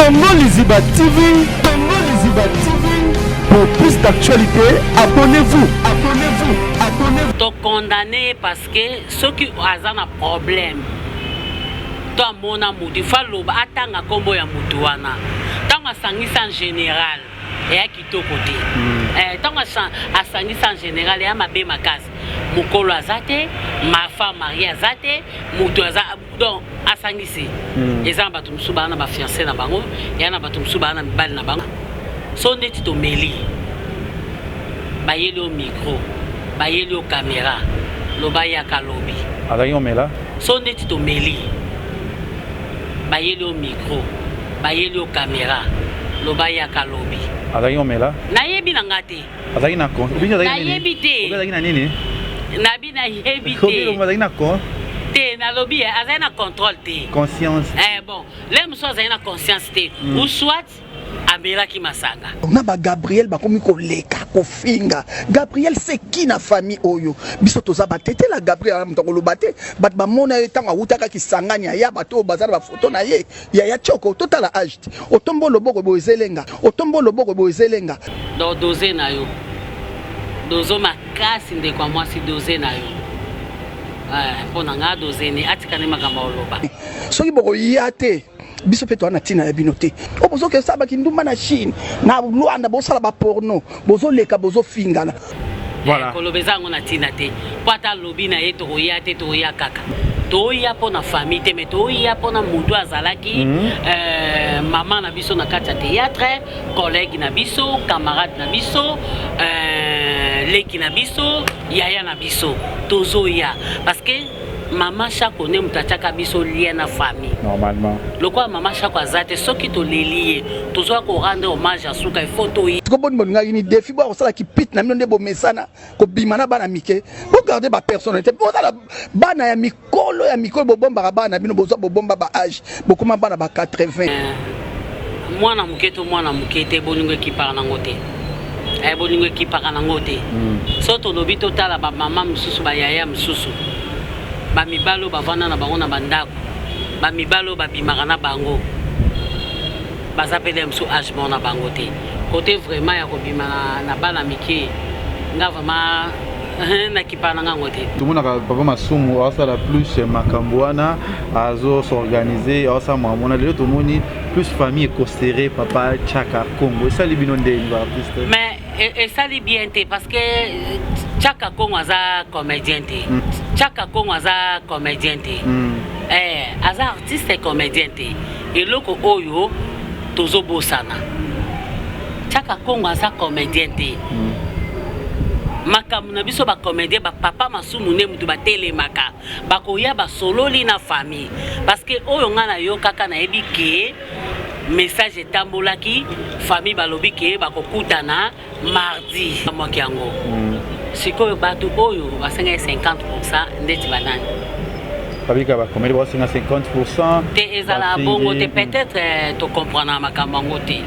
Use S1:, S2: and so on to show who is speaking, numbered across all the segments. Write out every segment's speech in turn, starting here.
S1: Tongo Liziba TV, Tongo Liziba TV. Pour plus d'actualité, abonnez-vous, abonnez-vous, abonnez-vous.
S2: Tu condamné parce que ceux qui ont un problème, toi mon amour, il faut attendre combo ya mutuana. Tant que sangisa en général, et à qui to côté. Tant que sangisa en général, et à ma bé ma case. Mukolo azate, ma femme mariée azate, mutu azate. Donc à sangisi. Les gens batum subana ba fiancé na bango, et na batum subana bal na bango. Son net to meli. Bayeli au micro, bayeli au caméra, lo baya kalobi.
S3: Alain Omela.
S2: Son net to meli. Bayeli au micro, bayeli au caméra, lo baya kalobi.
S3: Alain Omela.
S2: Nayebi nangate.
S3: Alain na kon.
S2: Nayebi te.
S3: Alain na nini?
S2: Nabi nayebi te.
S3: Comment Alain na kon?
S2: Te na lobi azai na contrôle te.
S3: Conscience.
S2: Bon, l'aime soit azai na conscience te. Ou soit Amira qui masanga.
S4: On a ba Gabriel ba komi ko leka ko finga. Gabriel c'est qui na famille oyo? Biso toza ba tete la Gabriel mtoko lo bate, bat ba mona etanga utaka ki sanganya ya bato bazala ba photo na ye. Ya choko total age. Otombo loboko bozelenga. Otombo loboko bozelenga.
S2: Do doze na yo. Dozo makasi nde kwa mwasi doze na yo. Pona nga doze ni atikane makamba oloba.
S4: Soki boko yate. Biso peto na tina ya binote o bozo ke saba kinduma na Chine na Luanda bozo la ba porno bozo leka bozo fingana
S3: voilà
S2: kolobeza ngo na tina te pata lobi na yeto ya te to ya kaka to ya pona famille te mais to ya pona mutu azalaki maman na biso na kati ya théâtre collègue na biso camarade na biso leki na biso yaya na biso tozo ya parce que maman chaque année mutachaka biso lien na famille
S3: normalement
S2: le quoi maman chaque azate ce qui to lié toujours ko rendre hommage à souka il faut to yi
S4: ko bon mon ngani défi bo sala ki pit na mino ndebo mesana ko bimana bana mike regardez ba personnalité bo sala bana ya mikolo bo bomba bana bino bo bomba ba âge bokuma bana ba 80
S2: mwana mukete bolingo ki par na ngote bolingo ki par na ngote so to lobi total ba maman mususu ba yaya mususu ba mibalo bavana na bango na bandako ba mibalo babimaka na bango bazapele msu agement na bango te côté vraiment ya kobima na bana mike nga vraiment na kipana ngango te
S3: tout le monde a papa masumu asa la plus makamboana azo s'organiser asa mona le tout moni plus famille considéré papa Chaka Congo ça li binonde artiste
S2: mais et ça li bien te parce que Chaka Congo aza comédien te Chaka Congo aza comédien te aza artiste comédien te et loko oyo tozo bosana Chaka Congo aza comédien te makamu na biso ba comédien ba papa masumu ne mutu ba telemaka ba koya ba sololi na famille parce que oyo ngana yo kaka na ebike message etambolaki famille balobi ke ba kokutana mardi moki yango sikoyo batu oyo basenga 50% ndeti banani
S3: babika ba comédie ba senga 50%
S2: te ezala bongo te peut-être to comprendre makambo ngo te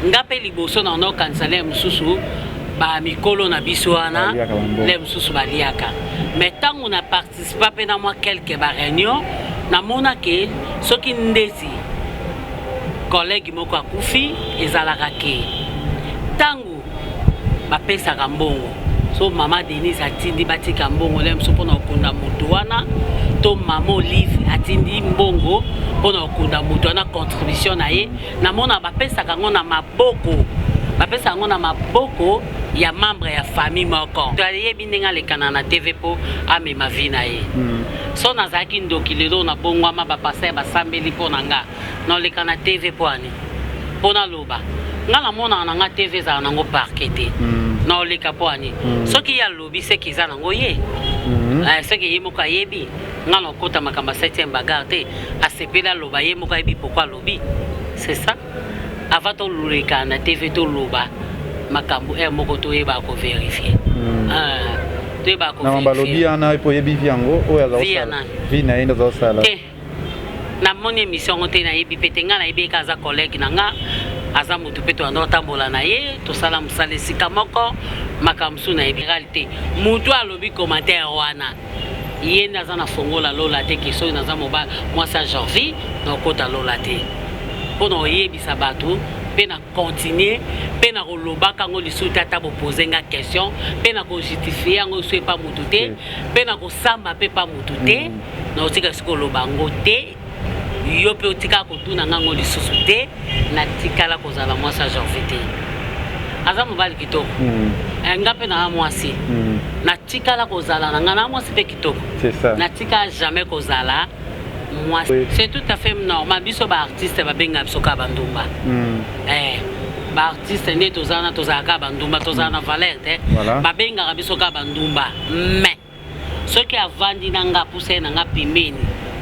S2: ngape liboso na no kanzale mususu ba mikolo na biso wana le mususu baliaka mais tant on a participé pe na moi quelques ba réunion na mona ke soki ndezi collègue moko akufi ezalaka ke tangu bapesaka mbongo so mama Denise atindi batika mbongo le mususu pona okunda mutu wana to mama Olive atindi mbongo pona okunda mutu wana contribution na ye na mona bapesaka ngo na maboko bapesa ngo na maboko ya membre ya famille moko to yebi ndinga lekana na TV po amema vi na ye so nazaki ndoki lelo na bongwama bapasa basambeli po nanga na lekana TV po ani pona loba ngala mona na nga TV za nango parquete na leka po ani soki ya lobi seki za nango ye seki yemo ka yebi ngala kota makamba 7e bagarre te asepela loba yemo ka yebi pourquoi lobi c'est ça avant to lureka na TV to loba makambo moko to yeba ko vérifier to yeba ko
S3: na balobi ana po yebi viango oya za osala vina enda za osala
S2: na moni émission te na yebi petenga na yebi kaza collègue nanga aza mutu peto ando tambola na ye to sala musale sika moko makamsu na yebi réalité mutu alobi commentaire wana yenda za na fongola lola te ke so na za moba moi ça Jorvi na kota lola te pour nous yebisa bato pe na continuer pe na koloba kango lisusu tata bo poser nga question pe na ko justifier ngo so pas mututé pe na ko samba pe pas mututé na otika siko lobango te yo pe otika ko tuna ngo lisusu te na tikala ko zala moi ça j'en fais aza mobali kitoko nga pe na mwasi na tikala ko zala na mwasi pe kitoko
S3: c'est ça
S2: na tika jamais ko zala moi c'est tout à fait normal biso ba artiste ba benga biso ka bandumba ba artiste ne tozana tozaka bandumba tozana valeur te ba benga biso ka bandumba mais ce qui a vendu nanga pousser nanga pimeni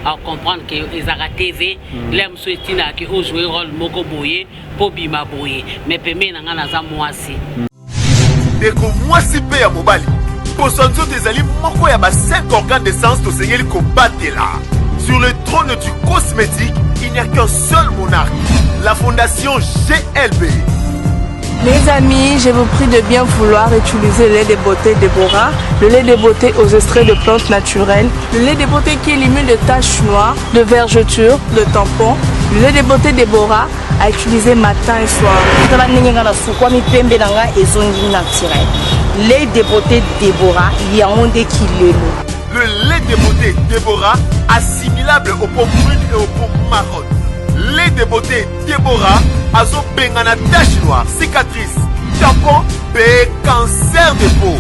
S2: à comprendre que ezaka TV l'aime souetina que o jouer rôle moko boye po bima boye mais pemeni nanga naza mwasi
S5: deko mwasi pe ya mobali posonzo tezali moko ya ba 5 organes de sens to sengeli ko batela. Sur le trône du cosmétique, il n'y a qu'un seul monarque, la fondation GLB.
S6: Mes amis, je vous prie de bien vouloir utiliser le lait de beauté Déborah, le lait de beauté aux extraits de plantes naturelles, le lait de beauté qui élimine les taches noires, de vergetures, de tampons, le lait de beauté Déborah à utiliser matin et soir. Lait de beauté Déborah, il y a un des kilos.
S5: Le lait de beauté Déborah, assimilable aux pommes brunes et aux pommes marronnes. Lait de beauté Déborah, azo bengana tache noire, cicatrice, tampon, cancer de peau.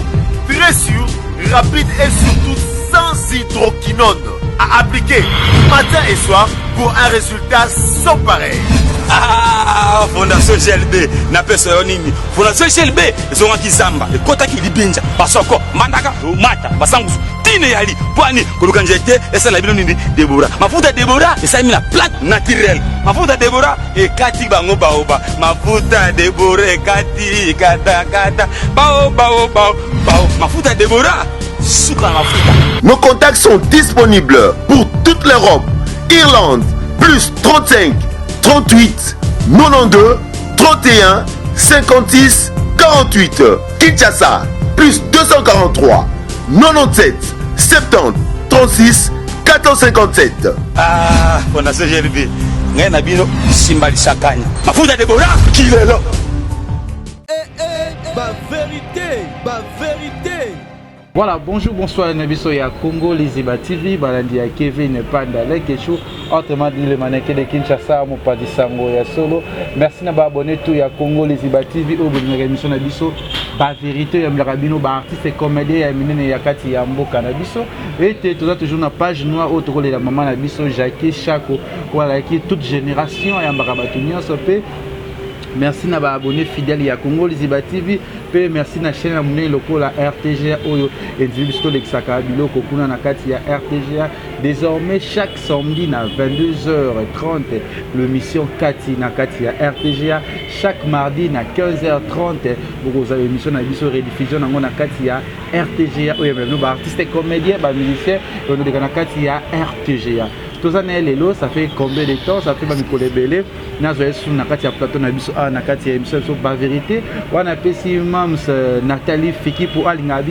S5: Très sûr, rapide et surtout sans hydroquinone. À appliquer matin et soir pour un résultat sans pareil.
S7: Ah, Fondation GLB, na pesa yonini. Fondation GLB, zonga kizamba, ekota kilibinja, basoko, mandaka, mata, basangusu, tine yali, poani, kuluka njete, esa la bino nini, Déborah. Mafuta Déborah, esa mina plante naturelle. Mafuta Déborah, ekati bango baoba. Mafuta Déborah, ekati, kata, bao. Mafuta Déborah, suka mafuta.
S5: Nos contacts sont disponibles pour toute l'Europe. Irlande, plus 35 38 92 31 56 48. Kinshasa, plus 243 97 70 36 457.
S7: Ah, Fondation GLB. Ngaye na bino simbali sakanya. Mafuta Déborah, kilelo.
S1: Ba vérité.
S3: Voilà, bonjour, bonsoir, Nabiso ya Congo, Liziba TV, Balandi ya Kevin Panda, Lekeshu, autrement dit le mannequin de Kinshasa, Mopadi Sango ya Solo. Merci na ba abonné tout ya Congo, Liziba TV, au bout de émission Nabiso, ba vérité, ya Mlarabino, ba artiste et comédien, ya Minene Yakati ya Mboka Nabiso. Et toujours na page noire, autour de la maman Nabiso, Jackie Chako, voilà, qui toute génération, ya Mbarabatunia, Sopé. Merci na ba abonné fidèle ya Congo Liziba TV pe merci na chaîne amune loko la RTGA oyo indivisto lexaka biloko kuna na kati ya RTGA désormais chaque samedi na 22h30 l'émission Kati na kati ya RTGA chaque mardi na 15h30 beaucoup za émission na biso rediffusion nango na kati ya RTGA oyo ba artiste comédien ba musicien on de na kati ya RTGA. Tout ça ça fait combien de temps? Ça fait ma Belé. Nous avons na kati ya plateau na biso na kati ya émission sur ba vérité. On a pesi mams Nathalie Fiki pour alinga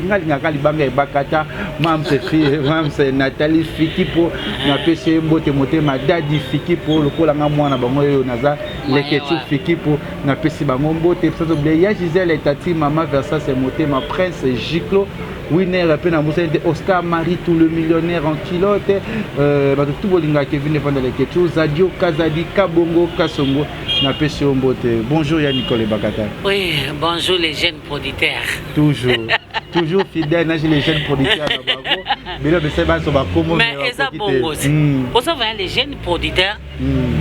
S3: kali banga e bakata mams fille mams Nathalie Fiki pour na pesi mbote motema dadi Fiki pour lokola nga mwana bango yo naza leketu Fiki pour na pesi bango mbote peut oublier ya Gisèle et tati maman versa c'est motema prince Giclo winner pe na musa Oscar Marie tout le millionnaire en kilote tout bolinga Kevin Panda leketu Zadio Kazadi Kabongo Kasongo na pesi mbote. Bonjour ya Nicole Bakata.
S2: Oui, bonjour les jeunes producteurs.
S3: Toujours fidèle, les jeunes producteurs.
S2: Mais ça bon aussi. Pour ça, les jeunes producteurs,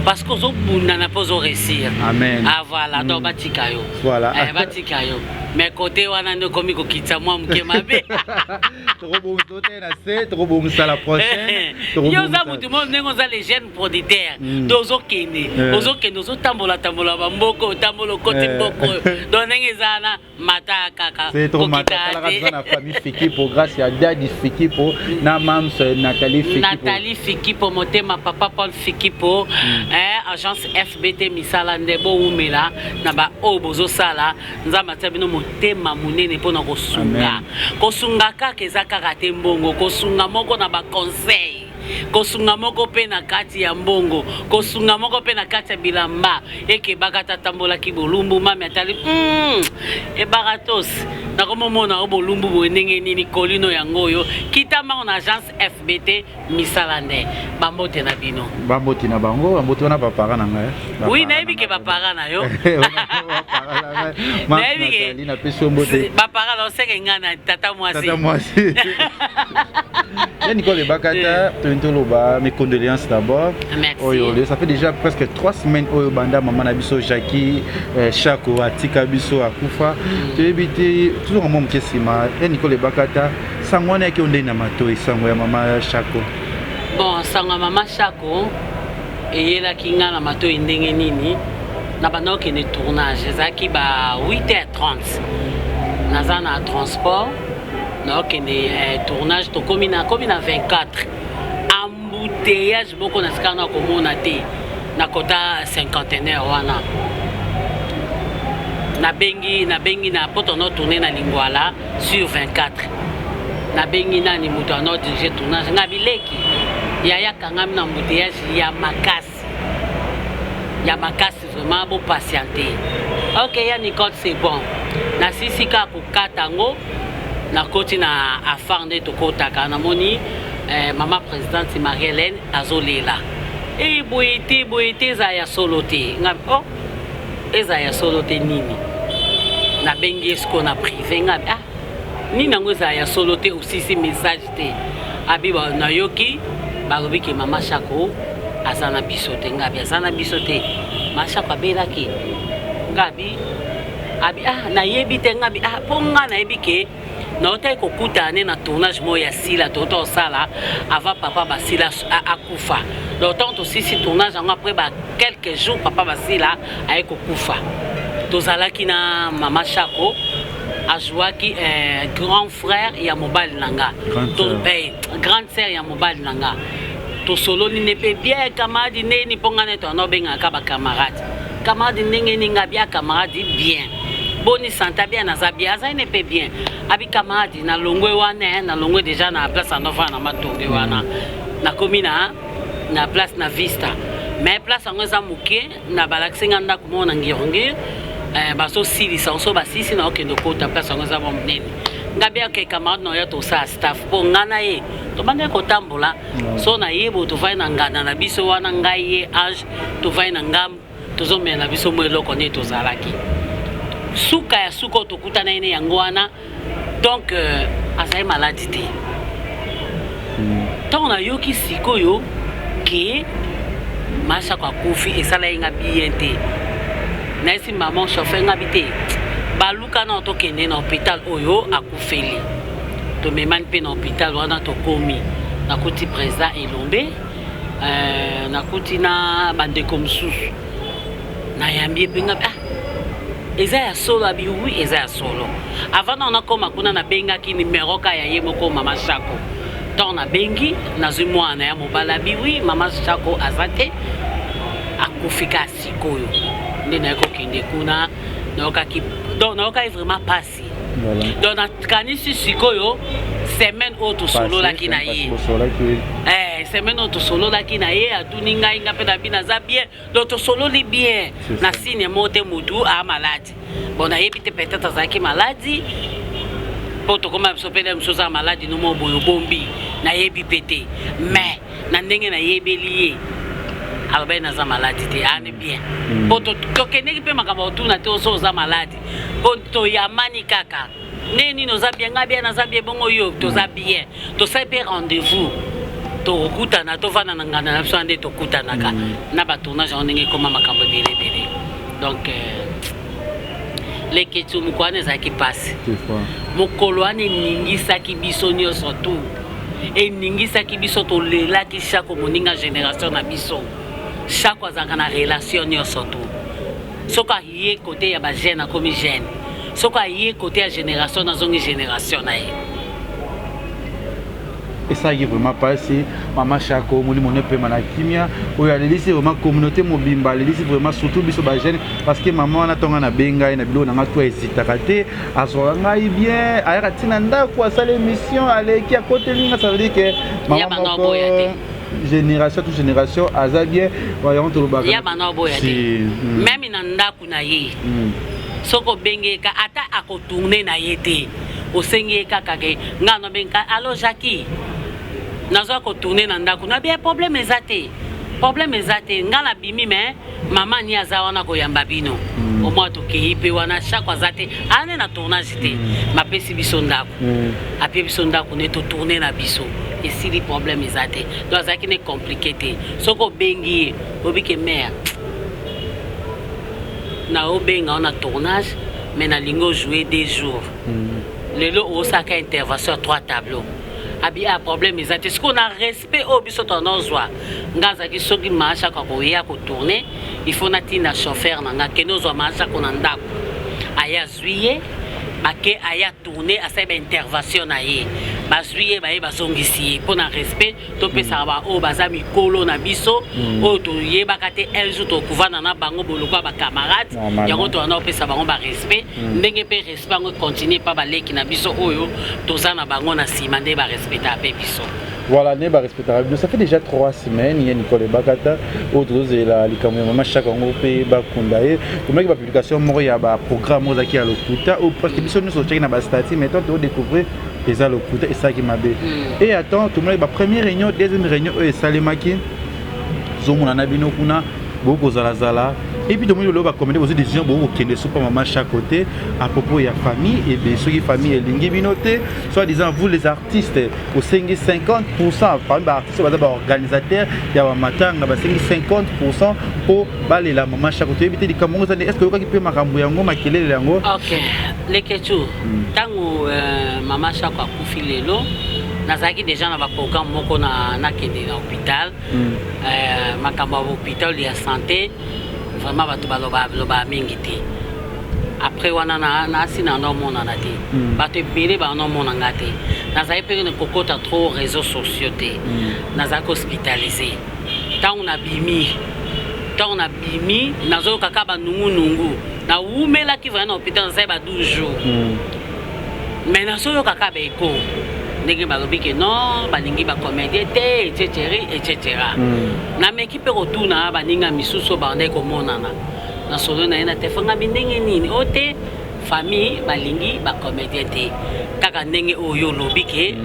S2: parce qu'on n'a pas réussir.
S3: Amen.
S2: Ah voilà, donc Batikayo.
S3: Voilà.
S2: Batikayo. Mais côté on a nos comiques qui t'a moi m'kemabe.
S3: Trop bon ça la prochaine.
S2: Yo za mutu mo nengo za les jeunes producteurs. Dozo kene dozo tambola bamboko tambolo côté boko. Donenge zana mata kaka.
S3: C'est trop mata la famille Fiki pour grâce à Daddy Fiki pour na mams Nathalie Fiki.
S2: Nathalie Fiki pour motema papa Paul Fiki pour agence FBT misala ndebo umela na ba obozo sala nzama tabino motema munene pona kosunga kaka kezaka kate mbongo kosunga moko na ba conseil kosunga moko pe na kati ya mbongo kosunga moko pe na kati ya bilamba eke bakata tambola ki bolumbu mami atali e baratos na komomona o bolumbu bonenge nini kolino yango oyo kitama na agence FBT misalande bambote na bino
S3: bambote na bango bambote na papa na ngai
S2: oui nayebi ke bapara na yo
S3: nayebi ke na peso mbote
S2: bapara lo seke ngana tata
S3: mwasi Nicole Bakata, mes condoléances d'abord.
S2: Merci.
S3: Ça fait déjà presque 3 semaines au Banda Maman Nabiso Jackie, Chako, Atika Biso, Akufa. Tu évité toujours un moment qui est Nicole Bakata, Sangwana qui on est Namato et Sangwa Maman Chako.
S2: Bon, Sangwa Maman Chako, et là qui n'a Namato et Nini, Nabano qui est tournage, Zaki ba 8h30. Nazana transport. Donc, le tournage to comme na 24 embouteillage beaucoup na skana comme on a dit na kota cinquantenaire wana na bengi na poto no tourner na Lingwala sur 24 na bengi na ni muto no dirige tournage na bileki ya kangam na embouteillage ya makasi vraiment beau patienter. OK ya Nicole c'est bon na sisika ko katango na koti na afande to kotaka na moni maman présidente Marie-Hélène azolela e boyete za ya solote ngabi oh eza ya solote nini na bengi esko na privé ngabi ah nini nango za ya solote aussi ce message te abi ba na yoki ba lobi ke mama Chako azana bisote ngabi azana bisote mashako abelaki ngabi abi ah na yebi te ngabi ah ponga na yebi ke na ota kokutane na tournage moya sila toto sala avant papa basila akufa donc tant aussi si tournage après ba quelques jours papa basila a kokufa tozalaki na mama Chako ajouaki grand frère ya mobile nanga grande sœur ya mobile nanga to solo ni ne pe bien camarade neni pongane to no benga ka ba camarade ndenge ninga bien camarade bien boni santa bien na zabia ça ne peut bien abi camarade na longwe wana na longwe déjà na place en enfant na matonge wana na komina na place na vista mais place en za muke na balaksinga nda kumona ngirongir baso sili sanso basisi na okendo kota place en za bomnene ngabia ke camarade no ya to sa staff po ngana ye to bande ko tambola so na yebo to vai na ngana na biso wana ngai ye age to vai na ngam to zo me na biso mwelo kone to zalaki suka ya suko tokuta na ine yango wana donc azai maladie te tant na yoki sikoyo ke masha kwa kufi esala inga bien te na esi maman chauffeur nga bité baluka na to kende na hôpital oyo akufeli to memani pe na hôpital wana to komi na kuti président Elombe na kuti na bandeko mususu na yambie pe nga eza ya solo abi oui eza ya solo avant on a koma kuna na benga ki numéro ka ya yemoko mama Chako tant na bengi na zumwa na ya mobala bi oui mama Chako azate akufika sikoyo ndena ko kende kuna na okaki donc na okai vraiment passi donc na kanisi sikoyo semaine auto solo la kina ye semaine auto solo la kina ye atuninga inga pe na bina za bien donc to solo li bien na signe mote mutu a malade bon na yebi te peut-être zaki maladie poto koma sopele msoza maladie no mo boyo bombi na yebi pété mais na ndenge na yebeli ye alba na za maladie te ane bien poto to keneki pe makaba tuna te oso za maladie poto yamani kaka neni noza bien ngabia na za bien bongo yo to za bien to sa pe rendez-vous to okutana to vana ngana na biso ande to kutanaka na ba tournage ndenge koma makambo bele donc les questions mukwane za ki passe mokolo ane ningisa ki biso nyonso tu et ningisa ki biso to lela ki Chako moninga génération na biso Chako azaka na relation nyonso tu soka yé côté ya ba jeune comme jeune soka yé côté ya génération na zongi génération na ye
S3: et ça y est vraiment passé maman Chako moni mon peu manakimia ou ya lisi vraiment communauté mobimba lisi vraiment surtout biso ba jeune parce que maman na tonga na benga na bilo na ngato hésita kate azoa ngai bien ayaka tina ndako asala émission aleki à côté linga ça veut dire que maman génération toute génération aza bien voyons tout le bagage
S2: ya bana boya te même na ndaku na ye soko benge ka ata akotourner na ye te osengi kaka ke ngano benga allo Jackie nazo ko tourner na ndaku na bien problème ezate ngala bimi mais maman ni azawana ko yamba bino au moins to ke ipe wana chaque azate ane na tournage te ma pesi biso ndaku apie biso ndaku ne to tourner na biso et si les problèmes ezate donc ça qui n'est compliqué te soko bengi obike mère na obenga on a tournage mais na lingo jouer des jours lelo osaka intervention 3 tableaux abi a problème ezate ce qu'on a respect au biso tonozwa ngaza ki soki macha ko ya ko tourner il faut natina chauffeur na ngakenozwa macha ko na ndako aya zuiye bake aya tourner à cette intervention na ye bazuiye ba ye bazongisi pour na respect to pesa ba o bazami kolo na biso o to ye bakate un jour to kuvana na bango boloko ba camarade yango to na pesa bango ba respect ndenge pe respect ngo continuer pa ba leki na biso oyo tozana bango na sima nde ba respecter pe biso.
S3: Voilà, ça fait déjà 3 semaines, il y a Nicole Bakata, autres et la Likamama, chaque groupe Bakundae, pour mettre la publication, il y a un programme qui a l'Okuta, ou parce que nous sommes sur le statut, maintenant tu vas découvrir les Alokuta et ça qui m'a dit. Et attends, tout le monde, la première réunion, deuxième réunion, et Salemaki, Zomuna Nabino Kuna, Boko Zalazala. Et puis, tout le monde va commander des décisions qui ne sont pas maman chaque côté à propos de la famille. Et bien, ceux qui famille est lingue binoté, soit disant, vous les artistes, au 50%, par exemple, artistes, organisateurs, il y a un matin, 50% pour baler la maman chaque côté. Est-ce que vous pouvez me dire
S2: ok, les questions. Tant que maman chaque fois couffile l'eau, nazaki déjà na ba programme moko na kende na hôpital makamba hôpital ya santé vraiment bato baloba mingi te après wana na sina no mona na te bato ebele ba no mona ngate nazaki pe ne kokota trop réseaux sociaux te nazaki hospitalisé tant on a bimi nazo kaka ba nungu na umela ki vraiment hôpital nazaki ba 12 jours mais nazo yo kaka ba eko ndenge balobi ke non balingi bacomédie te etc. na meki mpe kotuna baninga misusu bande komonana na solo na ye na te fanga ndenge nini o te famille balingi bacomédie te kaka ndenge oyo olobi ke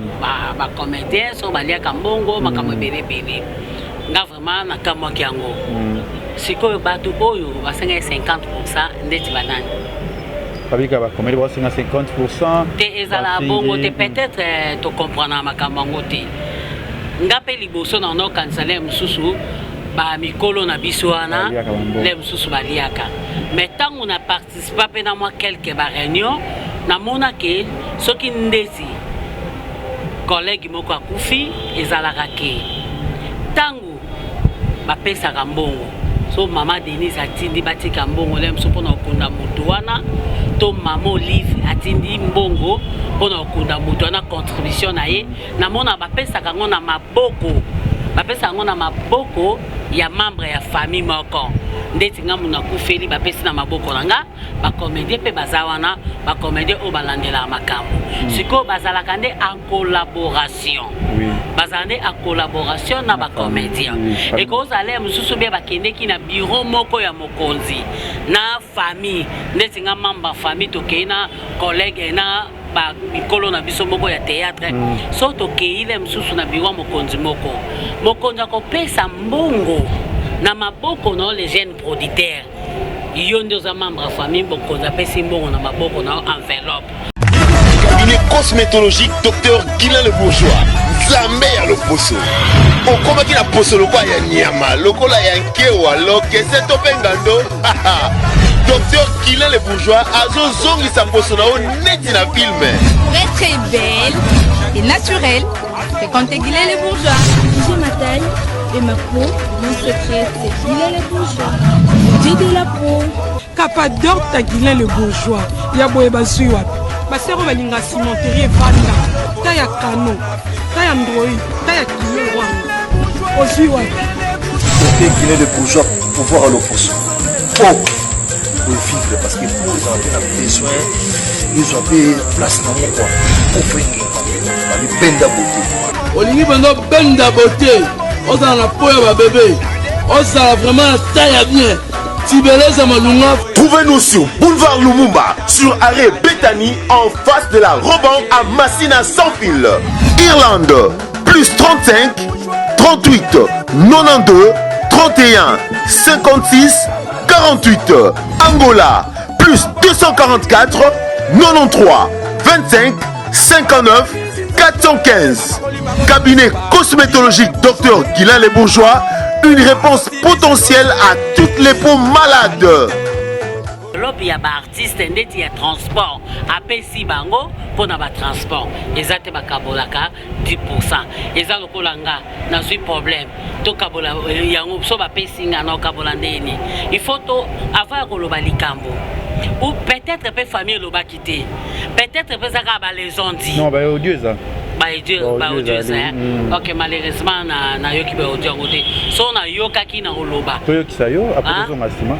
S2: bacomédien so baliaka mbongo makambo ebelebele nga vraiment nakamwaki yango sikoyo bato oyo basenga 50% ndeti banani
S3: avec la comédie, c'est 50%.
S2: Peut-être tu comprends ma camangote. Ngape liboso na no kanzale mususu ba mikolo na bisoana le mususu baliaka. Mais tant on a participé pe na moi quelques réunions na mona ke soki ndesi collègue moko akufi ezalaka ke tangu ba pesa kambongo so mama Denise atindi batika mbongo le mususu pona okunda mutu wana to mama Olive atindi mbongo pona okunda mutu wana contribution na ye na mona bapesa kango na maboko ya membre ya famille moko ndeti nga muna kufeli bapesi na maboko nanga ba comédie pe bazawana ba comédie o balandela makambo siko bazalaka nde en collaboration bazande en collaboration na ba comédien et ko zale mususu be bakende ki na bureau moko ya mokonzi na famille ndeti nga membre famille to keina collègue na ba mikolo na biso moko ya théâtre so to keile mususu na bureau mokonzi mokonzi akopesa mbongo na maboko na les jeunes producteurs iyo ndio za membre famille mokonzi apesi mbongo na maboko na enveloppe.
S5: Cabinet cosmétologique Dr Guilain le Bourgeois Nzambe ya loposo okomaki na poso lokwa ya nyama lokola ya nkewa lokese to pengando Dr Guilain le Bourgeois azozongisa poso na o neti na filme.
S8: Pour être très belle et naturelle, fréquentez Guilain le Bourgeois.
S9: J'ai ma taille et ma peau, mon secret c'est Guilain le Bourgeois. J'ai de la peau.
S10: Capador ta Guilain le Bourgeois. Ya boye basui wapi. Basero balinga cimenterie vanda. Ta ya kano. Ta ya ndroi. Ta ya kilo wanga. Osui wapi.
S11: C'était Guilain le Bourgeois pour voir le poisson. Oh, pour vivre parce que pour les avoir besoin, ils ont fait place dans mon coin. Pour faire les peines beauté.
S12: Olingi bando benda beauté. ozala na po ya babebe ozala vraiment na taille ya bien tibeleza malunga.
S5: Trouvez-nous sur Boulevard Lumumba, sur arrêt Bethany, en face de la Roban à Massina sans fil. Irlande, plus 35 38 92 31 56 48. Angola, plus 244 93 25 59 415. Cabinet cosmétologique Dr Guilain Les Bourgeois, une réponse potentielle à toutes les peaux malades.
S2: Il y a des artistes qui ont transport. Après, si bango, pour na transport. Ils ont des 10%. Ils ont des problèmes. Il faut avoir ou peut-être que famille loba quitter. Peut-être que ça va les ont dit.
S3: Non, bah odieux ça.
S2: Ok, malheureusement na yoki ba odieux ngote. So na yoka ki na oloba.
S3: To yoki sa yo après son masima.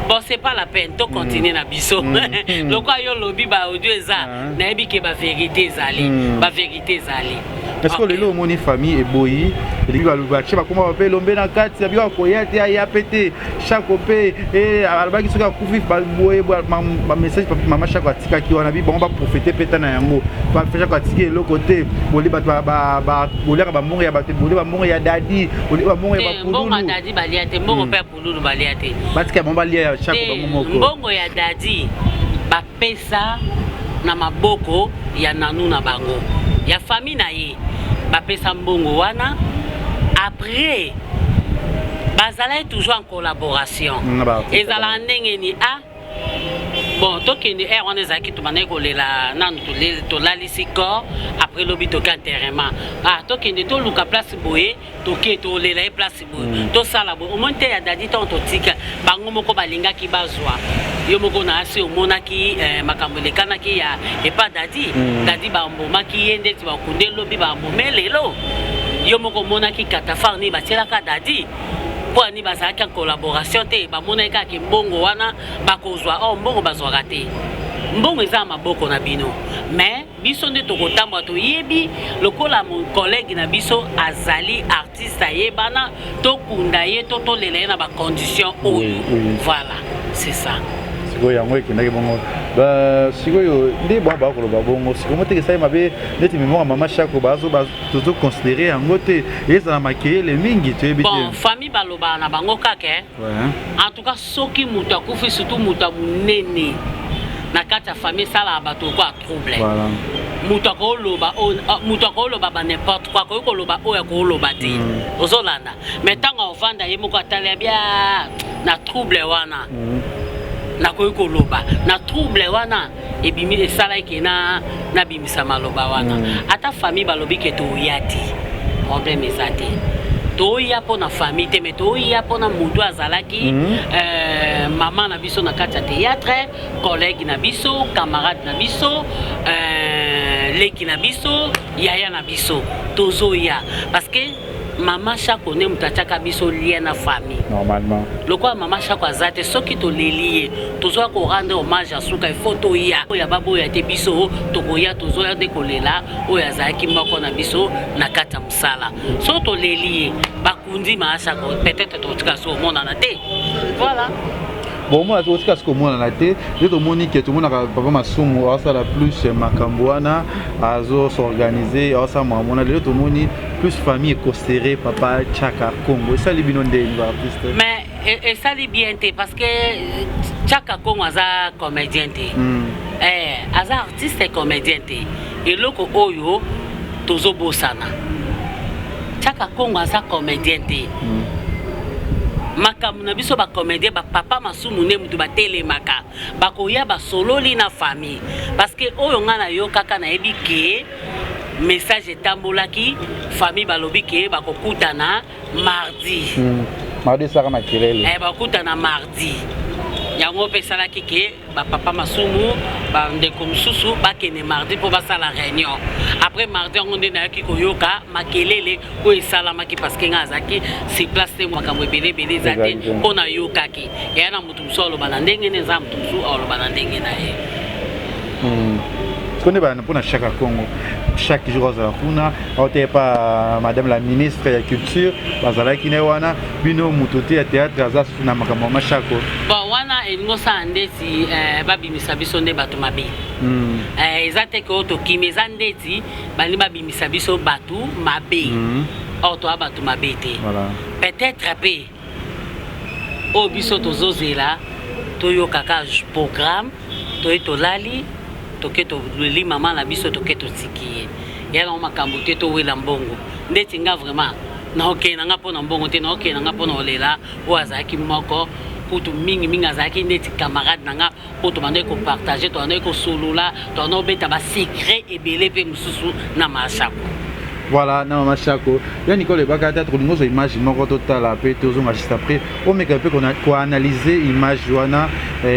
S2: Bon, c'est pas la peine, to continuer na biso. Le quoi yo lobi ba odieux ça. Na yebi ke ba vérité zali. Ba vérité zali.
S3: Est-ce que le moni famille est boyi? Il va le battre, comment on peut l'omber dans 4, il y a coyote, il y a pété, chaque opé, et à la base, il y a couvert par boye, ma message, maman, chaque fois, qui on a vu, bon, on va profiter, péter dans un mot, pas faire chaque fois, l'autre côté, bolé, bolé, il y a battu, bolé, il y a dadi, bolé, il y a pour
S2: bon, dadi, baliate, bon, père pour nous, baliate.
S3: Parce qu'il y a bon baliate, chaque fois,
S2: bon, il y a dadi, ba pesa, na maboko, il y a nanou na bango. Il y a famille naïe, bapesa mbongo wana. Après, bazala est toujours en collaboration. Et zala ndenge ni a bon to kini on est zaki to mané ko lela nan to la lisiko après lobi to enterrement. Ah to kini to luka place boye to ke to lela e place boye. To sala bo o monte ya dadi to tika bango moko balinga ki bazwa. Yo moko na asi o monaki makambo lekana ki ya e pas dadi. Dadi ba mboma ki yende ti ba kunde lobi ba mbomelelo. Yo moko monaki katafar ni batielaka dadi. Pour ni bazaki en collaboration te ba monaka ki mbongo wana bakozwa o mbongo bazwaka te. Mbongo eza maboko na bino. Mais biso nde tokotambwa to yebi lokola mon collègue na biso azali artiste ayebana to kunda ye to lela na ba condition voilà, c'est ça.
S3: Yango ekendaki bongo sikoyo nde bwa bakoloba bongo sikomo teke sai mabe neti mémoire mama chako bazo tozo considérer yango te ezala makeyele mingi toyebi te.
S2: Bon, famille baloba na bango kake. En tout cas soki mutu akufi surtout mutu munene na kati ya famille sala bato ko a trouble. Voilà. Mutu akoloba ba n'importe quoi ko koloba oya ko loba te. Ozolanda. Mais tanga ovanda ye moko atale bia na trouble wana. Na koyiko loba na trouble wana ebimi esala ke na bimisa maloba wana ata famille balobi ke to yati problème ezate to ya pona famille te mais to ya pona mutu azalaki maman na biso na kati ya théâtre collègue na biso camarade na biso leki na biso yaya na biso tozo ya parce que maman chako ne mutachaka biso lien na famille
S3: normalement
S2: lokwa maman chako azate soki to lié tozo ko rendre hommage à suka photo ya babo ya te biso to koya tozo ya de kolela o ya zaki moko na biso na kata musala so to lié bakundi ma chako peut-être to tika so mona na te voilà.
S3: Bon, moi, je pense que moi, la tête, je te dis que tout le monde a pas mal soumou, ça la plus macambouana, azo s'organiser, ça moi, on a le tout le monde plus famille considérée, papa, Chaka Congo, ça les binonde des artistes.
S2: Mais ça les bien parce que Chaka Congo a comédien aza artiste et comédien et loko oyo tozo bosana. Chaka Congo a comédien makamu na biso ba comédien ba papa masumu ne mutu ba telemaka ba koya ba sololi na famille parce que oyo nga na yo kaka na yebi ke message etambolaki famille balobi ke ba kokutana mardi
S3: mardi saka makelele
S2: ba kokutana mardi yango pesala kike ba papa masumu ba ndeko mususu ba kene mardi pour ba sala réunion après mardi on est na kiko yoka makelele ko esala maki parce que ngazaki si place te makambo belé zate pona yoka ki ya na mutu solo bana ndenge ne za mutu solo bana ndenge na ye
S3: kone bana pona Chaka Congo chaque jour à kuna on pas madame la ministre de la culture bazala qui ne wana bino mutote ya théâtre aza na makambo machako
S2: bon wana elingo sa ndeti babimisa biso nde bato mabe eza te ke oto kimeza ndeti bali babimisa biso bato mabe oto bato mabe te peut-être pe o biso tozozela toyoka ka programme toyetolali toke toleli mama na biso toke totikie yala makambo te towela mbongo ndeti nga vraiment na okena nga pona mbongo te na okena nga pona olela o azaki moko kutu mingi azaki ndeti camarade nanga poto bande ko partager to ande ko solola to no beta ba secret ebele pe mususu na mashako.
S3: Voilà, na machako. Ya Nicole Bakata trolingo zo image moko totala pe tozo juste après. On met un peu qu'on a analyser image wana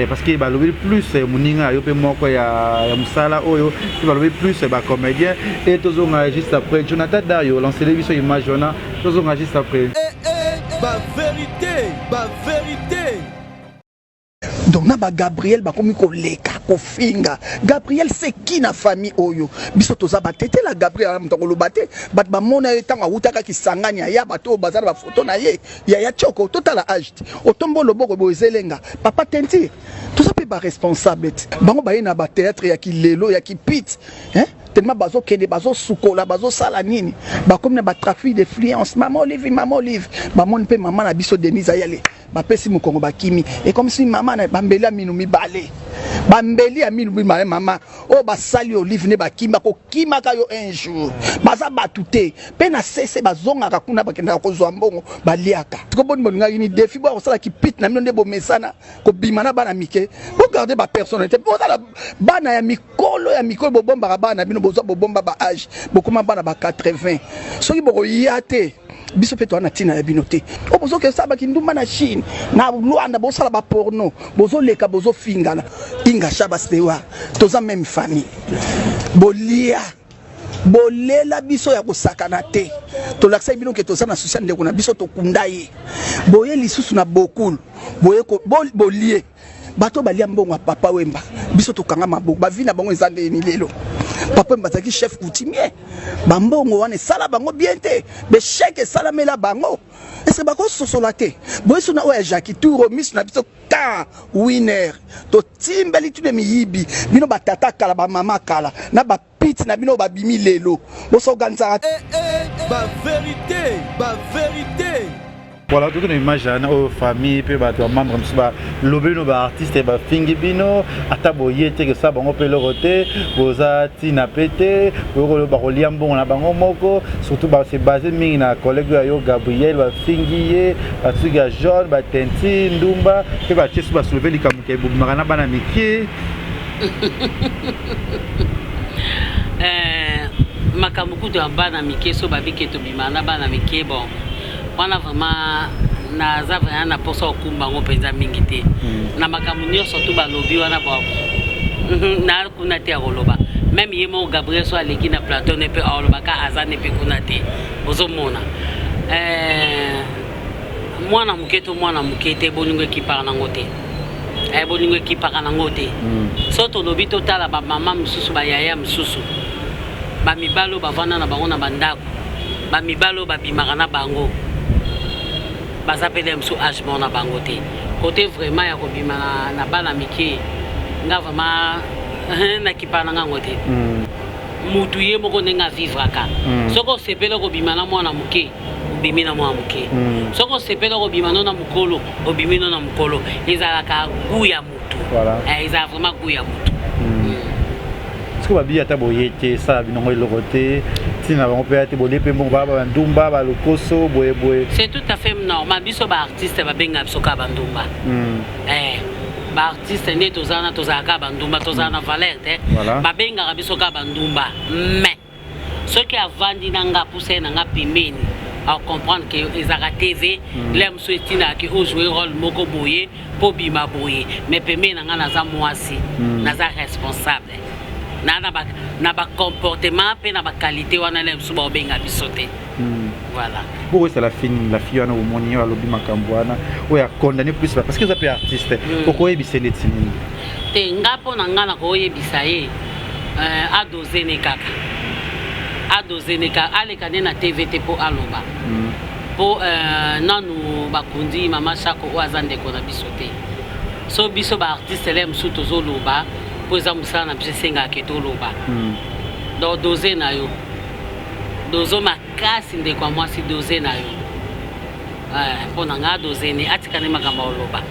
S3: parce que ba lobi plus muninga yo pe moko ya musala oyo, il va lobi plus ba comédien et tozo juste après Jonathan Dayo lancer les visions image wana tozo juste après.
S12: Ba vérité.
S4: Donc na ba Gabriel ba komi ko leka ko finga. Gabriel c'est qui na famille oyo? Biso toza ba tete la Gabriel mtoko lo bate bat ba mona etanga utaka kisanganya ya bato bazala ba photo na ye ya choko totala age. Otombo loboko bozelenga. Papa Tenti. Tout ça peut ba responsable. Bango ba na ba théâtre ya kilelo ya kipit. Hein? Tellement bazo kende bazo sukola bazo sala nini ba comme na ba trafic d'influence maman Olive ba mon pe maman na biso Denise ayale ba pesi mukongo ba kimi et comme si maman na bambeli aminu mi balé bambeli aminu mi maman o ba sali Olive ne ba kimba ko kimaka yo un jour baza batuté pe na cesse bazonga ka kuna ba kenda ko zwa mbongo ba liaka ko boni moninga ini défi bo sala ki pit na mino ndebo mesana ko bimana bana mike regardez ba personnalité bo sala bana ya mikolo bo bomba bana bino bozo bomba ba âge bokuma bana ba 80 soki boko yate biso peto na tina ya binote o bozo ke saba kindumba na Chine na Luanda bo sala ba porno bozo leka bozo fingana inga shaba stewa toza même famille bolia bolela biso ya kosakana te to laksa bino ke toza na social ndeko na biso to kundaye boye lisusu na bokulu boye ko bolie bato balia mbongo papa wemba biso to kanga maboko ba vina bango ezande ni lelo papa mbazaki chef coutumier bambongo wane sala bango bien te be chèque sala mela bango est-ce bako sosola te boye suna o ya Jackie Touro miss na biso ka winner to timbeli tu de miyibi bino batata kala ba mama kala na ba pit na bino ba bimi lelo bo so ganza
S12: ba vérité.
S3: Voilà, toute une image aux familles, puis bah, membres, l'obéno, artiste, bah, fingi bino, ataboye, que ça, bon, on peut le roter, vous ati na pété, vous le baroliam bon, la bango moko, surtout bah, c'est basé sur na collègue yo Gabriel, bah, fingi, bah, tuga John, bah, Tenti, Ndumba, puis bah, tu vas soulever les kamuke, vous marana banamiki.
S2: Makamuku de banamiki, so babi ke to bimana banamiki, bon. Wana vraiment naza vraiment na posa okumba ngo penza mingi te na makambo nyonso surtout balobi wana bon na kuna te akoloba même yemo Gabriel so aleki na plateau ne pe akoloba ka aza ne pe kuna te ozomona mwana mukete bolingo ekipaka nango te bolingo ekipaka nango te so tolobi totala bamama mosusu bayaya mosusu bamibalo bavanda na bango na bandako bamibalo babimaka na bango bazapele msu âge na bango te côté vraiment ya kobima na bana mike nga vraiment na kipana nga ngote mutu ye moko nenga vivre ka soko sepele kobima na mwana muke obimi na mwana muke soko sepele kobima na mukolo obimi na mukolo ezalaka guya mutu ezala vraiment guya mutu
S3: est-ce que babi ata boyete ça binongo elorote tina bango pe ate bolepe mbongo baba ndumba ba lokoso boye
S2: c'est tout à fait normal biso ba artiste ba benga biso ka bandumba ba artiste ne tozana tozaka bandumba tozana valeur te ba benga biso ka bandumba mais ce qui a vendu nanga pousser nanga pemeni à comprendre que ezaka TV l'aime souetina que o jouer rôle moko boye po bima boye mais pemeni nanga naza mwasi naza responsable na ba comportement pe na ba qualité wana le msuba obenga bisote voilà
S3: bon c'est la fille wana au moni wa lobi makambo wana o ya condamner plus parce que ça peut artiste pourquoi ebise netini
S2: te ngapo na ngana ko yebisa ye a doser ne kaka adozeneka alekane na TVT po aloba po nanu bakundi mama Chako oaza ndeko na biso te so biso ba artiste le msu tozoloba po eza mosala na biso esengaka toloba donc doze na yo dozo makasi ndeko ya mwasi doze na yo mpo na nga dozene atikane makambo oloba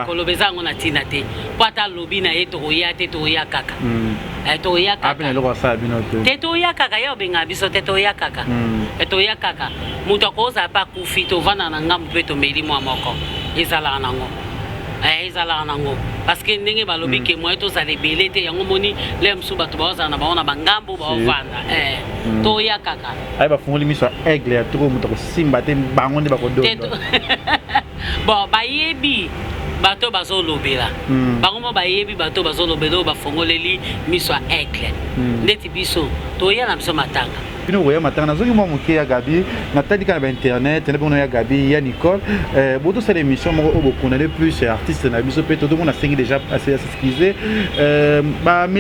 S2: koloba eza yango na ntina te po ata lobi na ye tokoya te tokoya kaka tokoya kaka te tokoya kaka ye obenga biso te tokoya kaka tokoya kaka moto akozala mpe akufi tovanda na ngambu mpe tomeli mwa moko ezalaka nango ezalaka nango parce que ndenge balobi ke moye tozala ebele te yango moni le mosusu bato baozala na bango na bangambo baovanda toya kaka
S3: aye bafungoli miso ya aigle ya toko moto akosimba te bango nde bakodondo
S2: bon bayebi bato bazolobela bango mo bayebi bato bazolobela oyo bafongoleli miso ya aigle ndeti biso toya na biso matanga
S3: bino koya matanga nazoki mwa moke ya Gabi natandika na bainternet nde bono ya Gabi ya Nicole botosala émission moko oyo bokondane plus artiste na biso mpe todomona asengi déjà assez s'excuser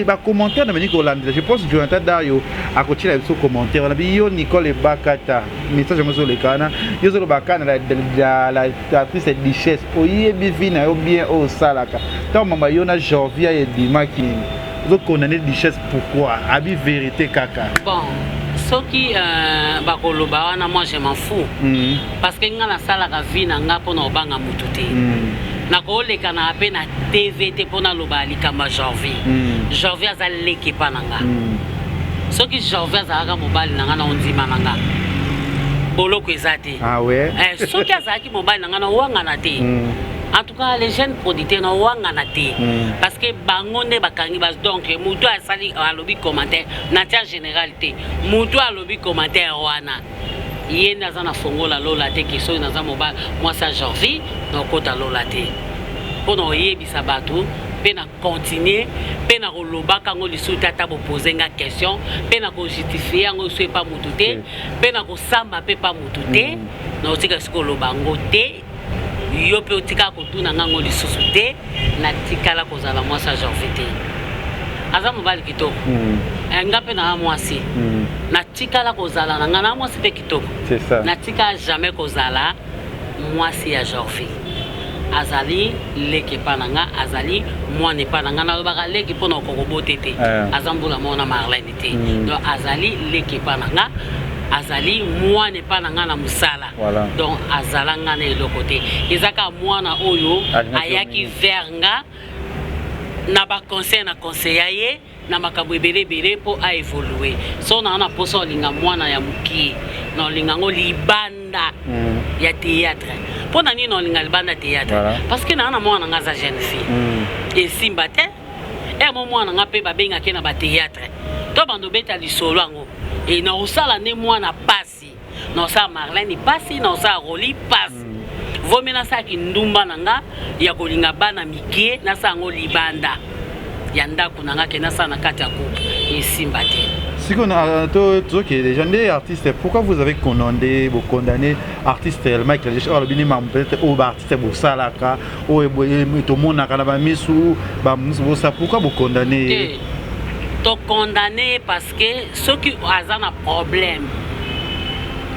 S3: bacommentaire na mani kolandela je pense Jonathan Dayo akotiela biso commentaire wana bi yo Nicole ebakata message yango ezolekana yo ozolobaka na la artiste Duchesse oyebi vi na yo bien oyo osalaka ntango mama yo na janvier edimaki ozokondane Duchesse pourquoi abi vérité kaka
S2: bon soki bakoloba wana moi je m'en fous parce que nga nasalaka vie na nga mpona kobanga mutu te nakolekana mpe na TVT mpona loba likambo ya janvier aza leki epa na nga soki janvier azalaka mobali na nga na ondima na nga boloko eza te soki azalaki mobali na nga na owangana te en tout cas les jeunes producteurs na wangana te parce que bango nde bakangi bas donc mutu asali alobi commentaire na tia généralité mutu alobi commentaire wana ye naza na fongola lola te ke soki naza mobali mwasi ya janvier na okota lola te mpona oyebisa bato mpe na continue mpe na kolobaka yango lisusu te ata bopose nga question mpe na kojustifie yango so epa mutu te mpe na kosamba mpe pa mutu te na otika siko oloba yango te yo mpe otika kotuna ngango lisusu te natikala kozala mwasi ya janvier te aza mobali kitoko nga mpe na mwasi natikala kozala na nga na mwasi mpe kitoko natika jamais kozala mwasi ya janvier azali leki epa na nga azali mwana epa na nga nalobaka leki mpona okokobote te aza mbula mona Marlene te donc azali leki epa na nga azali mwana epa na nga na mosala donc azala nga na eloko te ezaka mwana oyo ayaki vers nga na baconseil na conseilla ye na makambo ebele mpo aévolue so na posa olinga mwana ya mokie na olinga yango libanda ya théâtre mpo na nini na olinga libanda ya théâtre parce que na mwana nga aza jeune fille esimba te mo mwana nga mpe babengaki na bathéâtre to bando beta lisolo yango e na osala nde mwana pasi na osala Marlene pasi na osala Roli pasi vomi nasalaki ndumba na nga ya kolinga bana mikie nasala yango libanda ya ndako na nga ke nasala na kati ya couple esimba te
S3: siko tozoki déjà nde artiste pourquoi vous avez condamné artiste Michael Jackson alobini mamu peut-être oyo baartiste bosalaka oyo tomonaka na bamisu bosa pourquoi bocondamné
S2: tocondamné parce que soki aza na problème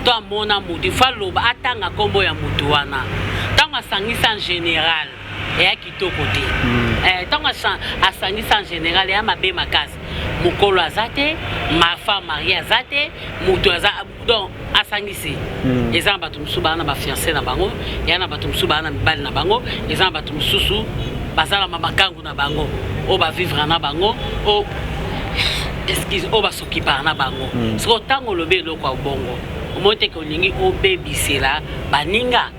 S2: to amona mutu fa loba atanga kombo ya mutu wana ntango asangisa en général eya kitoko te ntango asangisa en général eya mabe makasi mokolo aza te mafa marie aza te mutu aza donc asangisi eza na bato mosusu baa na bafiancé na bango eya na bato mosusu baa na mibali na bango eza na bato mosusu bazalama makangu na bango oyo bavivre na bango excuse oyo basokipaka na bango siko ntango olobi eloko ya bongo omoi teke olingi obebisela baninga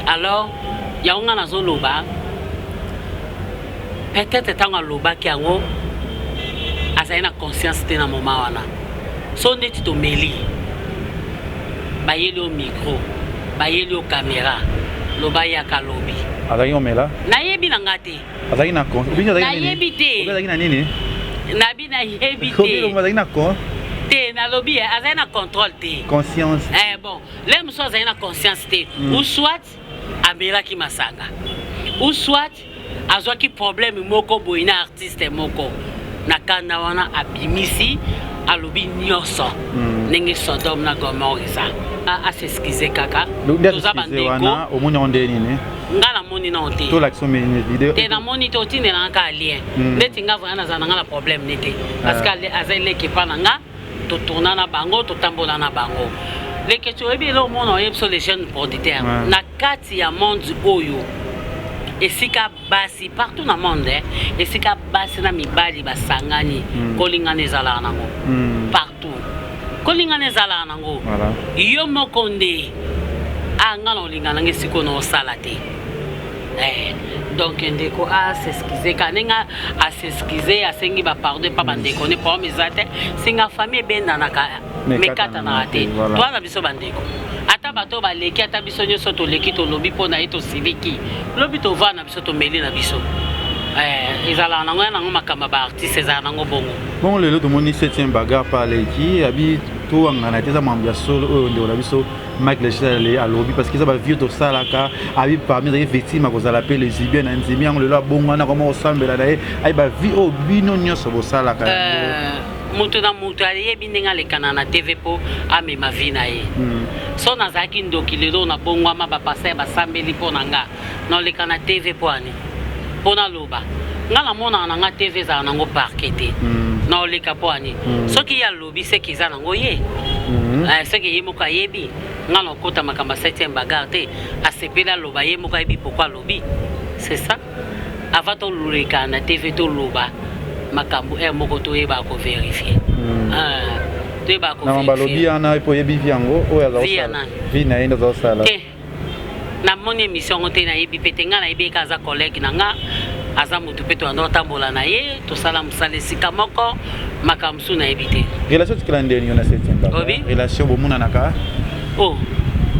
S2: alors yango nga nazoloba peut-être ntango alobaki yango azali na conscience te na moma wana so ndeti tomeli bayeli o micro bayeli o caméra loba yaka lobi
S3: azali omela
S2: nayebi na nga te
S3: azali na
S2: nayebi te
S3: azali na nini
S2: nabi nayebi te
S3: azali na con
S2: te nalobi azali na contrôle te
S3: conscience
S2: bon le mosusu azali na conscience te ou soit amelaki masanga ou soit azwaki problème moko boye na artiste moko na kanda wana abimisi alobi nyonso ndenge Sodome na Gomorrhe eza s'excuser kaka
S3: toza bandeko omoni onde nini
S2: nga na moni na te
S3: to l'action mini vidéo
S2: te na moni to tinela ka lien ndeti nga vraiment naza na problème nete parce que azali ekipa na nga totourna na bango totambola na bango leke toyebi elo mona oyebso les jeunes producteurs na kati ya monde oyo esika basi partout na monde esika basi na mibali basangani kolingana ezalaka nango partout kolingana ezalaka nango yo moko nde anga na olingana nge siko na osala te donc ndeko s'excuser kanenga s'excuser asengi ba pardon pa bandeko ne pa mezate singa famille bendanaka mekata na te toi na biso bandeko ata bato baleki ata biso nyonso toleki tolobi mpo na ye tosiliki lobi tovaa na biso tomeli na biso ezalaka nango ya nango makambo baartiste ezalaka nango bongo
S3: lelo tomoni 7e bagarre pa aleki abi towangana te eza mambo ya solo oyo ndeko na biso Mike Lechele alobi parce que eza bavie tosalaka abi parmi ezalaki victime akozala mpe lesibien na nzemi yango lelo abongwana koma kosambela na ye ayi bavie oyo bino nyonso bosalaka
S2: moto na moto ayebi ndenge alekana na tv mpo amema vi na ye so nazalaki ndoki lelo nabongwama bapasteur basambeli mpo na nga naoleka na tv mpo ani mpo naloba nga namonaka na nga tv ezala nango parke te naoleka mpo ani soki ye alobi seki eza nango ye soki ye moko ayebi nga nakota makambo 7e bagarre te asepeli aloba ye moko ayebi pourkui alobi c'est ça avant toleka na tv toloba makambo moko toyeba koverifie toyeba
S3: balobi wana mpo oyebi vi yango oyo azosala vi na ye nde azosala
S2: te namoni émission ngo te nayebi mpe te nga nayebi eka aza collègue na nga aza motu mpe toyanda otambola na ye tosala mosala esika moko makambo mosusu nayebi te
S3: relation tikela ndeni yo na 7e bagarre relation bomonanaka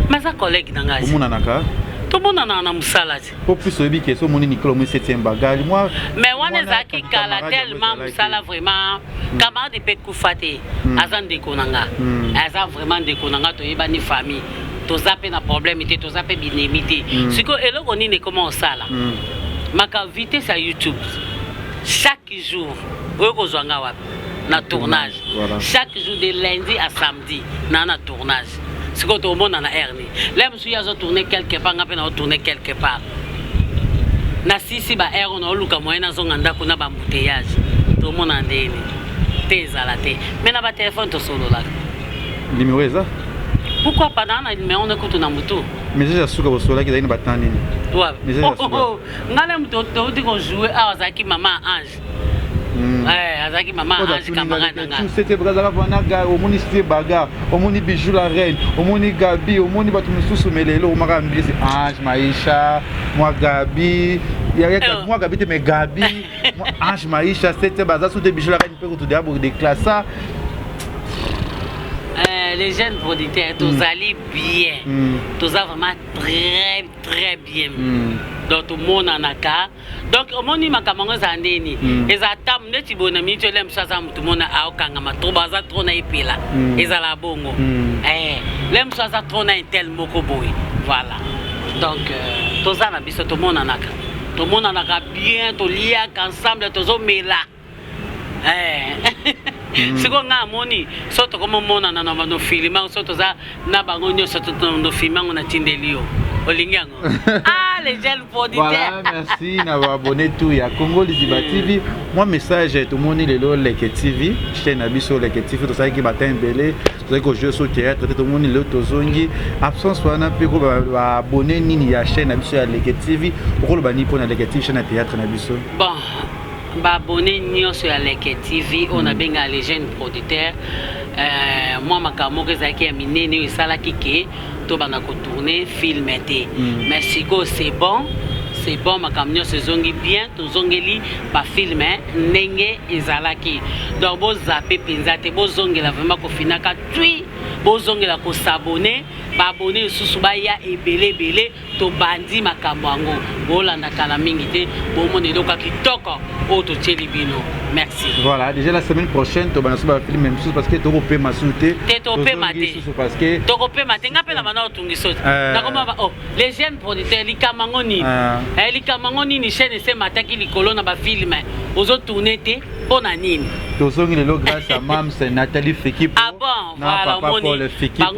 S2: ma aza collègue na nga
S3: bomonanaka
S2: tomonana na mosala te
S3: po plus oyebi ke so omoni nikolo omoi 7e bagarre moi
S2: mais wana ezalaki kala tellement mosala vraiment camarade mpe kufa te aza ndeko na nga aza vraiment ndeko na nga toyebani famille toza mpe na problème te toza mpe binemi te sikoyo eloko nini ekoma osala maka vitesse ya YouTube chaque jour oyo kozwanga wapi na tournage chaque jour de lundi à samedi na tournage sikoyo tomona na herni le mosusu ye azotourne quelque part nga mpe na otourne quelque part na sisi ba air na oluka moyen nazonga ndako na bambouteillage tomona ndeni te ezala te me na batelefone tosololaka
S3: numéro eza
S2: pourquoi pas na numéro na kutu na mutu
S3: message ya suka bosolaki ezali na batana nini
S2: ngale moto touti kojoue awa azalaki mama ange azalaki mama ange camarade na nga
S3: c'était brazala vanaga omoni site baga omoni bijou la reine omoni Gabi omoni bato mosusu melelo omaka mbisi Ange Maisha moi Gabi moi Gabi te mais Gabi Ange Maisha c'était baza sous des bijou la reine peut tout d'abord des classes
S2: les jeunes producteurs tozali bien toza vraiment très très bien donc tout le monde en a cas donc omoni makambo za ndeni eza tam neti bona minute le msasa mutu mona aokanga matoba za trona epela ezala bongo le msasa trona intel moko boy voilà donc toza na biso tout le monde en a cas bien to liaka ensemble tozo mela siko nga moni soto komo mona na no filima soto za na bango nyo soto no filima na tindelio olingango les jeunes producteurs
S3: voilà merci na abonné tout ya Congo Liziba TV moi message tout moni lelo Leke TV chaîne abiso Leke TV to sai ki batin belé to sai ko jeu sur théâtre tout moni le tozongi absence wana pe ko ba abonné nini ya chaîne abiso ya Leke TV ko lo bani pona Leke TV chaîne théâtre na biso
S2: bon ba abonné nyonso ya Leke TV on a benga les jeunes producteurs moi makambo ezaki ya minene esalaki ke to bana ko tourner filmer te mais siko c'est bon makambo nyonso ezongi bien tozongeli ba filmer ndenge ezalaki donc bo zappe penza te bo zongela vraiment ko finaka tui bo zongela ko s'abonner ba abonner susu ba ya ebele to bandi makambo yango bolanda kala mingi te bo monelo ka kitoko o to teli bino merci
S3: voilà déjà la semaine prochaine to bana ba film même chose parce que to ko pe masute
S2: to pe mate
S3: parce que
S2: to ko pe mate ngapela bana otungi sote na koma les jeunes producteurs likamango nini likamango nini chaîne se mataki likolo na ba film ozo tourner te pona nini
S3: tozongi lelo grâce à Mams Nathalie Fekipo.
S2: Ah bon, voilà,
S3: papa Paul Fekipo.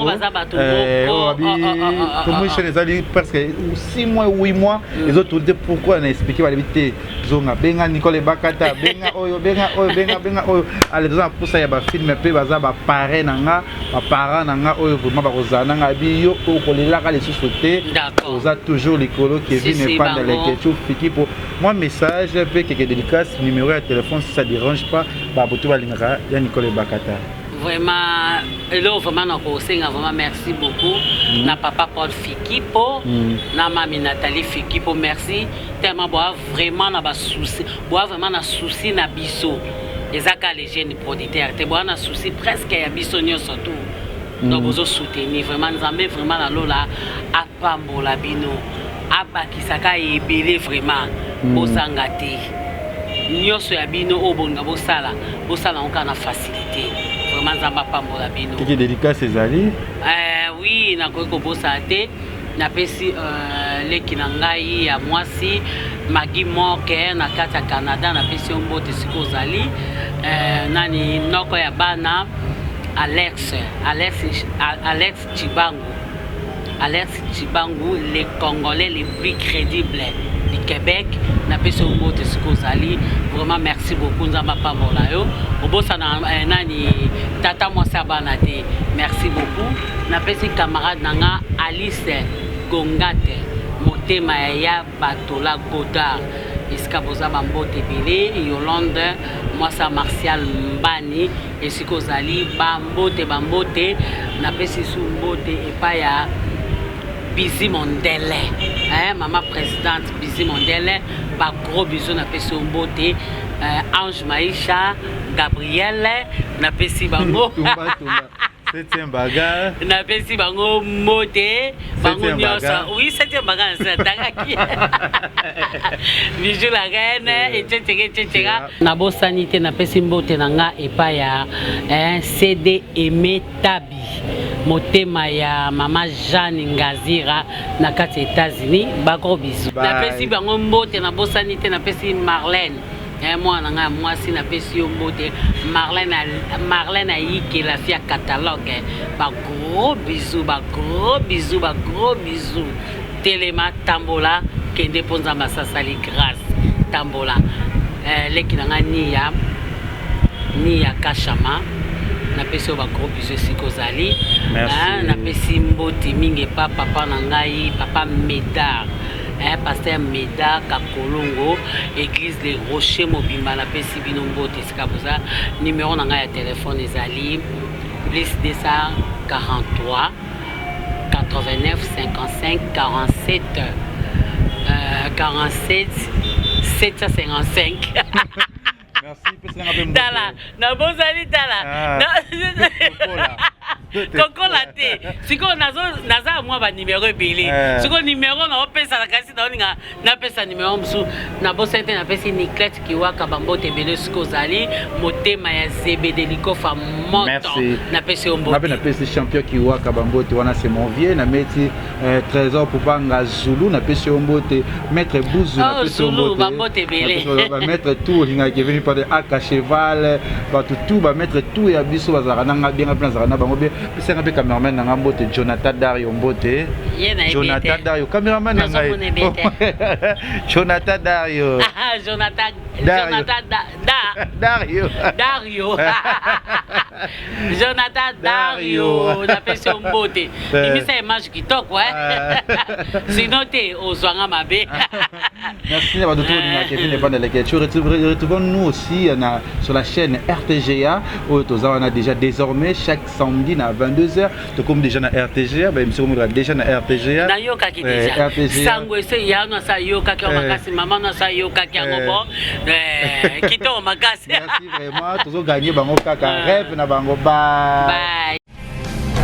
S3: Comme je les ai presque 6 mois, 8 mois, les autres dit pourquoi on a expliqué la vérité. Zonga benga Nicole Bakata, benga oyo. Allez, dans pour ça il y a ba film pe baza ba parrain nanga, ba parents nanga oyo vraiment ba kozana nga biyo ko kolela ka les sous-sauter.
S2: D'accord.
S3: Oza toujours les colos Kevin n'est pas dans les questions Fekipo. Moi message pe quelques dédicaces numéro de téléphone si ça dérange pas ba boto balingaka ya Nicole Bakata.
S2: Vraiment, là, vraiment, vraiment, merci beaucoup. Na papa Paul Fekipo, na mami Nathalie Fekipo, merci. Tellement, vraiment, na ba souci, vraiment, na souci na biso. Ezaka les jeunes producteurs, te na souci presque ya biso nyo surtout. Donc, vous soutenir vraiment, nous avons vraiment la lola à pambola bino, à bakisaka ebele vraiment, bosangate. Nyoso ya bino obonga bosala on a facilité. Vraiment zamba pambola bino.
S3: Qui dédicace ces alliés?
S2: Oui, na ko bosa te na pesi leki na ngai ya mwasi Magi Moke na kata Canada na pesi mbote sikozali nani noko ya bana Alex Chibangu, les Congolais les plus crédibles du Québec. Na pesi mbote sikozali. Vraiment merci beaucoup nzamba pambola yo. Obosa na nani tata mwasa bana te. Merci beaucoup. Na pesi camarade nanga Alice Gongate motema ya Batola Godard. Iska boza bambote belé Yolande mwasa Martial Mbani esikozali bambote na pesi su mbote epa ya Bizi Mondele, maman présidente Bizi Mondele, ba gros bisous na pesi mbote, Ange Maïcha, Gabrielle, na pesi bango.
S3: Septième bagarre.
S2: Na pesi bango moté, bango nyosa. Oui, septième bagarre, c'est takaki. Bijou la reine, et tchétchéga. Na bo sanité na pesi mbote nanga epa ya CD Aimé Tabi. Motema ya mama Jeanne Ngazira na kati États-Unis, ba gros bisous. Na pesi bango mbote na bo sanité na pesi Marlène. Moi, si na pesi mbote Marlène Aïke la fille catalogue. Ba gros bisous. Téléma Tambola kende ponza masasali grâce Tambola. Leki nanga ni ya Kashama. Na pesi ba gros bisous sikozali. Na pesi mbote mingi pa papa nangai papa Médard. Pasteur Médard Kakolongo, église des Rochers Mobimba, la pesi binombo Tiskabuza, numéro nanga ya téléphone ezali plus 243 89 55 47 47 755. Merci. Tala, na bozali tala. Toko la te. Siko naza moi ba numéro ebele. Siko numéro na opesa la kasi na pesa numéro msu na bosete na pesi Niclette Kiwaka bambote ebele siko zali motema ya Zebedeliko fa moto na pesi ombote.
S3: Na pesi champion Kiwaka bambote wana c'est mon vieux na meti trésor Pupanga Zulu na pesi ombote maître Bouzou na pesi ombote.
S2: Bambote ebele.
S3: Ba maître tout linga qui venu par de Aka cheval ba tout ba maître tout ya biso bazara nanga bien plan zara na bango bien. C'est un peu cameraman dans mbote Jonathan Dario mbote. Jonathan Dario cameraman nanga. Jonathan Dario.
S2: Jonathan Jonathan Dario na pesi mbote. Imisa image kitoko sinon te ozwanga mabe.
S3: Merci à tous les Kevin n'est pas dans la question. Retrouvons-nous aussi sur la chaîne RTGA où on a déjà désormais chaque samedi à 22h. Comme déjà dans RTGA, monsieur on déjà dans RTGA.
S2: Na yoka ki déjà. Sango ese ya na sa yoka ki makasi maman na sa yoka ki ngobo. Kito makasi.
S3: Merci vraiment. Toujours gagner bango kaka rêve na bango bye.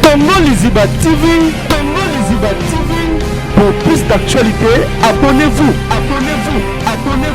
S1: Congo Liziba TV. Pour plus d'actualités, abonnez-vous.